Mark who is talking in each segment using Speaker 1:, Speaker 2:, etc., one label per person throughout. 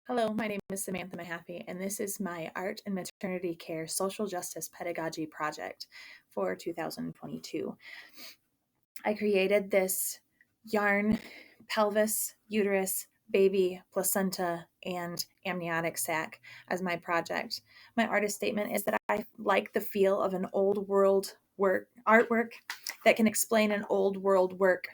Speaker 1: Hello, my name is Samantha Mahaffey, and this is my Art and Maternity Care Social Justice Pedagogy project for 2022. I created this yarn, pelvis, uterus, baby, placenta, and amniotic sac as my project. My artist statement is that I like the feel of an old world artwork that can explain an old world work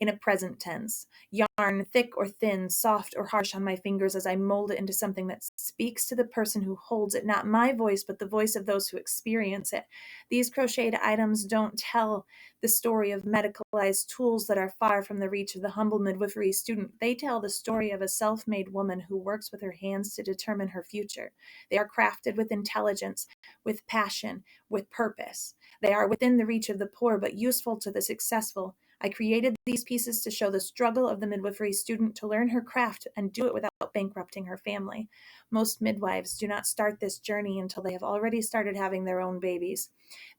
Speaker 1: in a present tense. Yarn, thick or thin, soft or harsh on my fingers as I mold it into something that speaks to the person who holds it, not my voice, but the voice of those who experience it. These crocheted items don't tell the story of medicalized tools that are far from the reach of the humble midwifery student. They tell the story of a self-made woman who works with her hands to determine her future. They are crafted with intelligence, with passion, with purpose. They are within the reach of the poor, but useful to the successful. I created these pieces to show the struggle of the midwifery student to learn her craft and do it without bankrupting her family. Most midwives do not start this journey until they have already started having their own babies,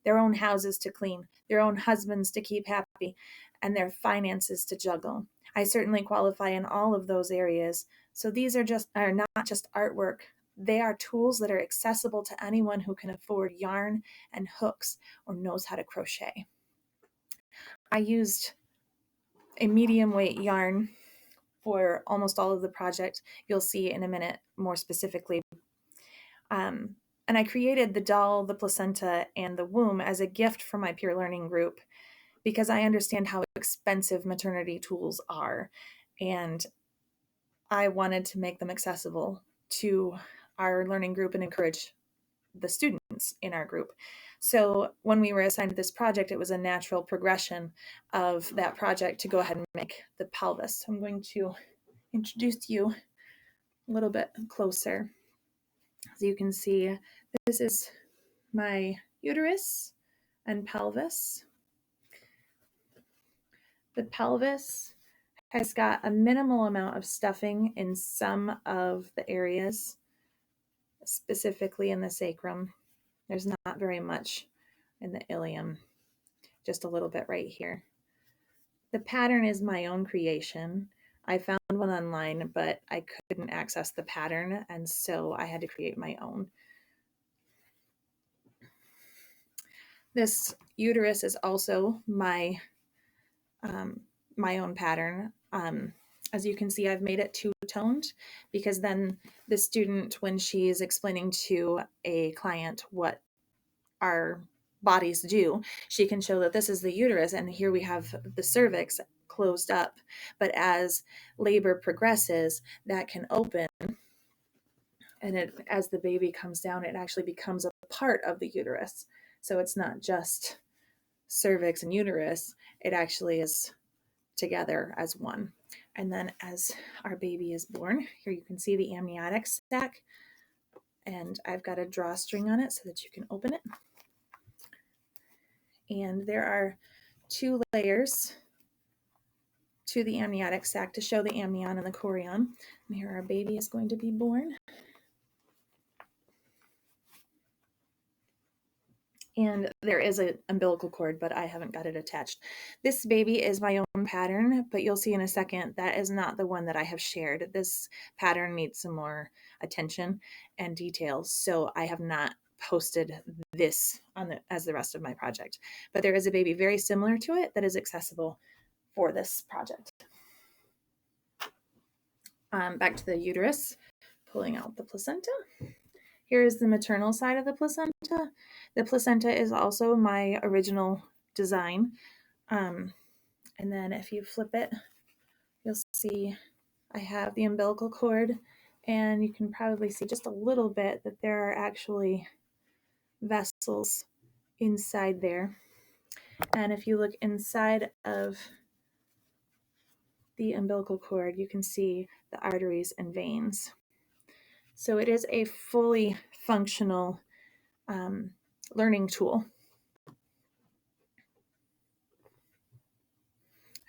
Speaker 1: their own houses to clean, their own husbands to keep happy, and their finances to juggle. I certainly qualify in all of those areas. So these are not just artwork. They are tools that are accessible to anyone who can afford yarn and hooks or knows how to crochet. I used a medium weight yarn for almost all of the project. You'll see in a minute more specifically. And I created the doll, the placenta, and the womb as a gift for my peer learning group because I understand how expensive maternity tools are. And I wanted to make them accessible to our learning group and encourage the students in our group. So when we were assigned this project, it was a natural progression of that project to go ahead and make the pelvis. So I'm going to introduce you a little bit closer. As you can see, this is my uterus and pelvis. The pelvis has got a minimal amount of stuffing in some of the areas, specifically in the sacrum. There's not very much in the ilium, just a little bit right here. The pattern is my own creation. I found one online, but I couldn't access the pattern, and so I had to create my own. This uterus is also my own pattern. As you can see, I've made it two-toned because then the student, when she is explaining to a client what our bodies do, she can show that this is the uterus and here we have the cervix closed up. But as labor progresses, that can open, and as the baby comes down, it actually becomes a part of the uterus. So it's not just cervix and uterus, it actually is together as one. And then as our baby is born, here you can see the amniotic sac, and I've got a drawstring on it so that you can open it. And there are 2 layers to the amniotic sac to show the amnion and the chorion. And here our baby is going to be born. And there is an umbilical cord, but I haven't got it attached. This baby is my own pattern, but you'll see in a second that is not the one that I have shared. This pattern needs some more attention and details, so I have not posted this on as the rest of my project. But there is a baby very similar to it that is accessible for this project. Back to the uterus, pulling out the placenta. Here is the maternal side of the placenta. The placenta is also my original design. And then if you flip it, you'll see I have the umbilical cord, and you can probably see just a little bit that there are actually vessels inside there. And if you look inside of the umbilical cord, you can see the arteries and veins. So it is a fully functional learning tool.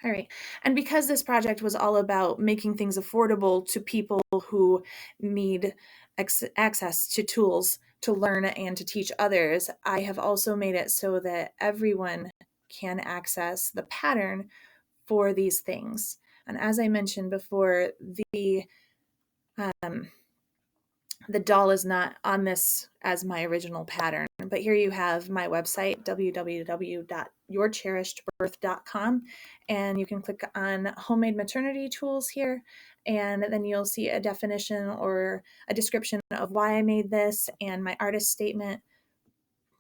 Speaker 1: All right. And because this project was all about making things affordable to people who need access to tools to learn and to teach others, I have also made it so that everyone can access the pattern for these things. And as I mentioned before, the The doll is not on this as my original pattern, but here you have my website, www.yourcherishedbirth.com, and you can click on homemade maternity tools here, and then you'll see a definition or a description of why I made this and my artist statement.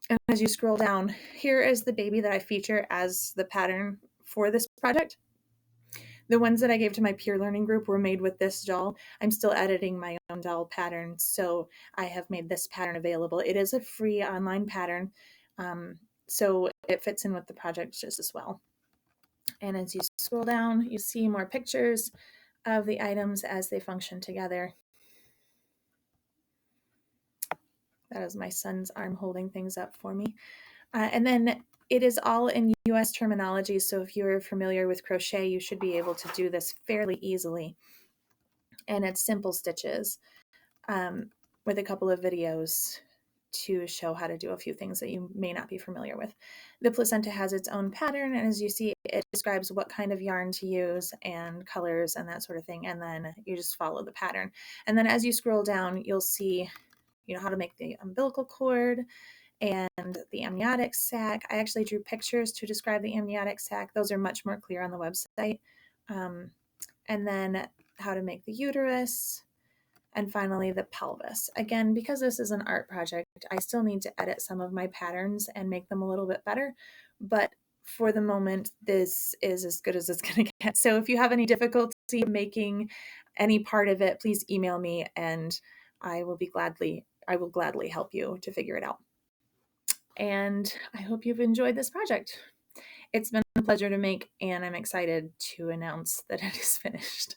Speaker 1: And as you scroll down, here is the baby that I feature as the pattern for this project. The ones that I gave to my peer learning group were made with this doll. I'm still editing my own doll pattern, so I have made this pattern available. It is a free online pattern, so it fits in with the project just as well. And as you scroll down, you see more pictures of the items as they function together. That is my son's arm holding things up for me. And then it is all in US terminology, so if you're familiar with crochet, you should be able to do this fairly easily. And it's simple stitches with a couple of videos to show how to do a few things that you may not be familiar with. The placenta has its own pattern, and as you see, it describes what kind of yarn to use and colors and that sort of thing, and then you just follow the pattern. And then as you scroll down, you'll see how to make the umbilical cord and the amniotic sac. I actually drew pictures to describe the amniotic sac. Those are much more clear on the website. And then how to make the uterus, and finally the pelvis. Again, because this is an art project, I still need to edit some of my patterns and make them a little bit better, but for the moment, this is as good as it's going to get. So if you have any difficulty making any part of it, please email me and I will gladly help you to figure it out. And I hope you've enjoyed this project. It's been a pleasure to make, and I'm excited to announce that it is finished.